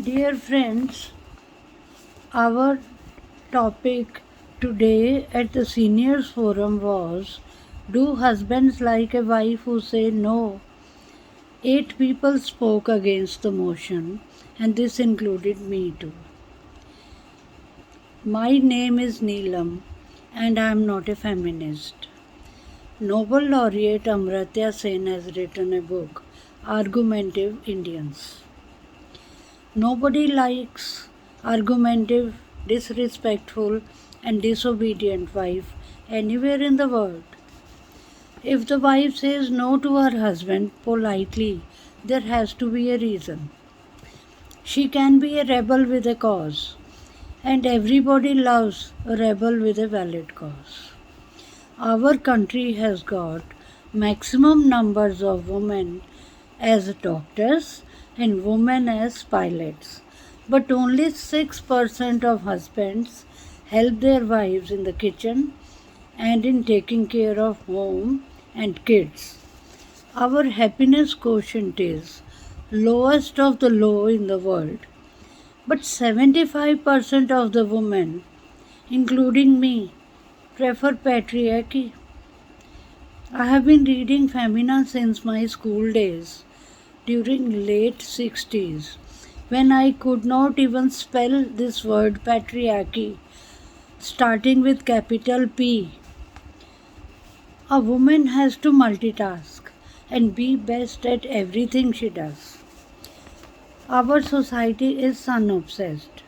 Dear friends, our topic today at the Seniors Forum was, do husbands like a wife who say no? 8 people spoke against the motion, and this included me too. My name is Neelam, and I am not a feminist. Nobel laureate Amartya Sen has written a book, Argumentative Indians. Nobody likes argumentative, disrespectful, and disobedient wife anywhere in the world. If the wife says no to her husband politely, there has to be a reason. She can be a rebel with a cause, and everybody loves a rebel with a valid cause. Our country has got maximum numbers of women as doctors and women as pilots, but only 6% of husbands help their wives in the kitchen and in taking care of home and kids. Our happiness quotient is lowest of the low in the world, but 75% of the women, including me, prefer patriarchy. I have been reading Femina since my school days, during late 60s, when I could not even spell this word patriarchy, starting with capital P. A woman has to multitask and be best at everything she does. Our society is son obsessed,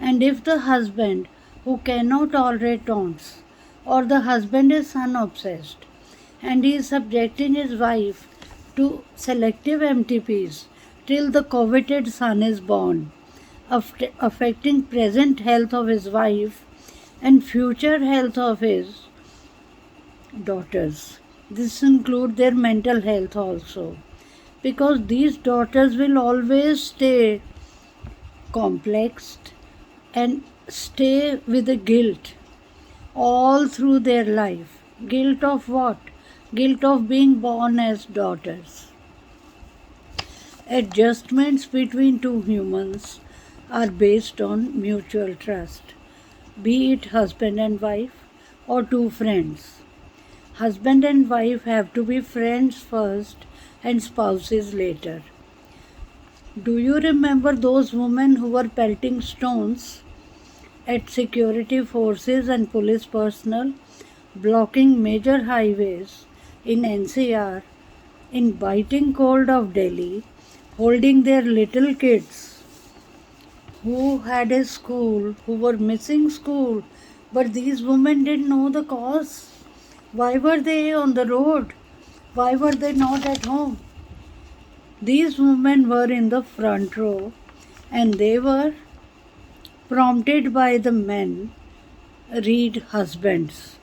and if the husband who cannot tolerate taunts, or the husband is son obsessed, and he is subjecting his wife to selective MTPs till the coveted son is born, affecting present health of his wife and future health of his daughters. This includes their mental health also, because these daughters will always stay complexed and stay with the guilt all through their life. Guilt of what? Guilt of being born as daughters. Adjustments between two humans are based on mutual trust, be it husband and wife or two friends. Husband and wife have to be friends first and spouses later. Do you remember those women who were pelting stones at security forces and police personnel, blocking major highways in NCR, in biting cold of Delhi, holding their little kids who had a school, who were missing school, but these women didn't know the cause? Why were they on the road? Why were they not at home? These women were in the front row, and they were prompted by the men, read husbands.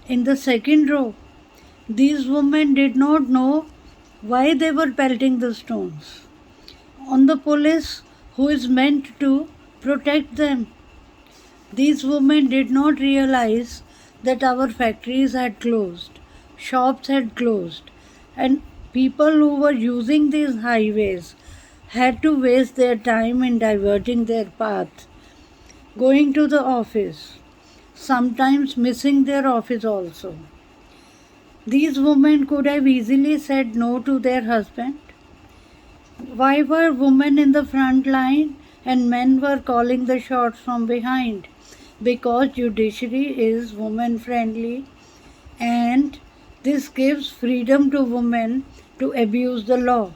In the second row, these women did not know why they were pelting the stones on the police who is meant to protect them. These women did not realize that our factories had closed, shops had closed, and people who were using these highways had to waste their time in diverting their path, going to the office, sometimes missing their office also. These women could have easily said no to their husband. Why were women in the front line and men were calling the shots from behind? Because judiciary is women friendly, and this gives freedom to women to abuse the law.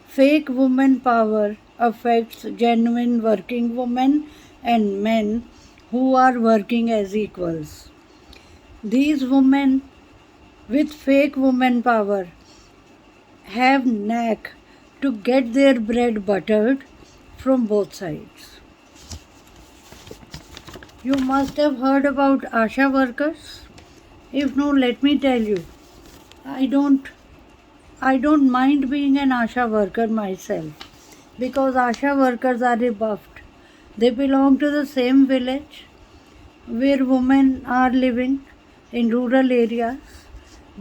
Fake woman power affects genuine working women and men who are working as equals. These women with fake woman power have knack to get their bread buttered from both sides. You must have heard about ASHA workers. If no, let me tell you. I don't mind being an ASHA worker myself, because ASHA workers are rebuffed. They belong to the same village where women are living in rural areas.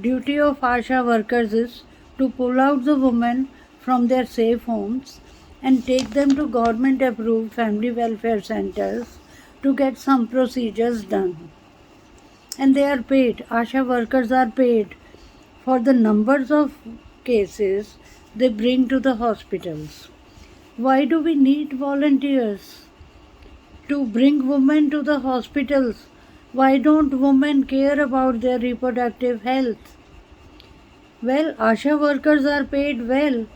Duty of ASHA workers is to pull out the women from their safe homes and take them to government approved family welfare centers to get some procedures done. And they are paid. Asha workers are paid for the numbers of cases they bring to the hospitals. Why do we need volunteers to bring women to the hospitals? Why don't women care about their reproductive health? Well, Asha workers are paid well,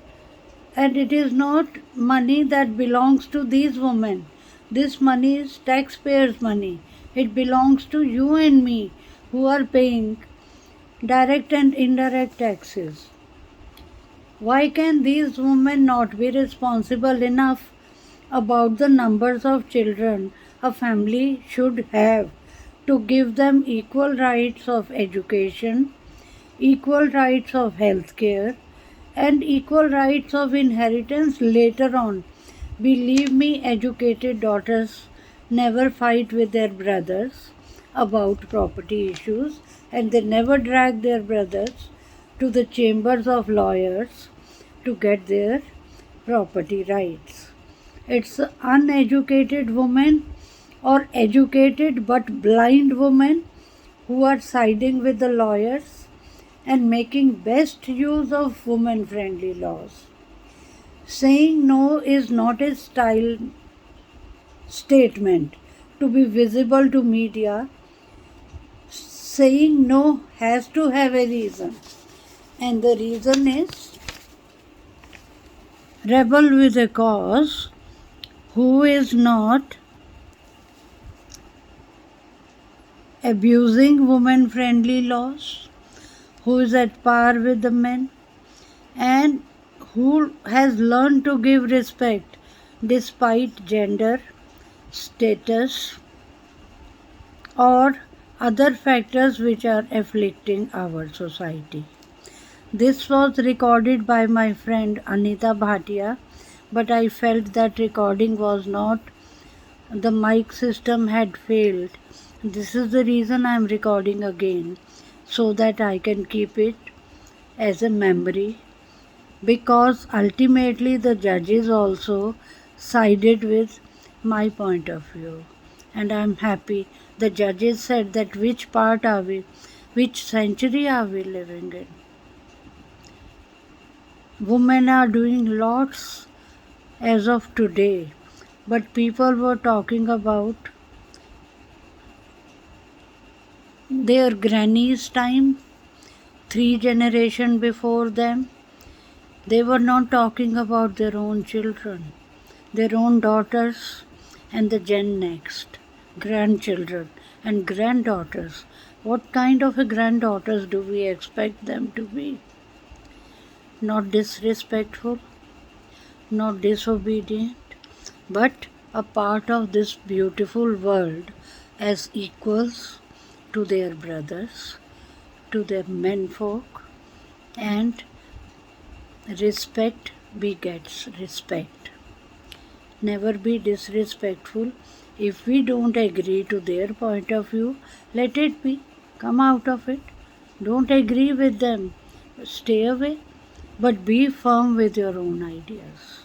and it is not money that belongs to these women. This money is taxpayers' money. It belongs to you and me who are paying direct and indirect taxes. Why can these women not be responsible enough about the numbers of children a family should have to give them equal rights of education, equal rights of health care, and equal rights of inheritance later on? Believe me, educated daughters never fight with their brothers about property issues, and they never drag their brothers to the chambers of lawyers to get their property rights. It's uneducated women or educated but blind women who are siding with the lawyers and making best use of women friendly laws. Saying no is not a style statement to be visible to media. Saying no has to have a reason, and the reason is rebel with a cause who is not abusing women friendly laws, who is at par with the men, and who has learned to give respect despite gender, status, or other factors which are afflicting our society. This was recorded by my friend Anita Bhatia, but I felt that recording was not, the mic system had failed. This is the reason I am recording again, so that I can keep it as a memory, because ultimately the judges also sided with my point of view, and I am happy. The judges said that which part are we, which century are we living in? Women are doing lots as of today, but people were talking about their granny's time, 3 generations before them. They were not talking about their own children, their own daughters, and the gen next, grandchildren and granddaughters. What kind of a granddaughters do we expect them to be? Not disrespectful, not disobedient, but a part of this beautiful world as equals to their brothers, to their menfolk, and respect begets respect. Never be disrespectful. If we don't agree to their point of view, let it be. Come out of it. Don't agree with them. Stay away. But be firm with your own ideas.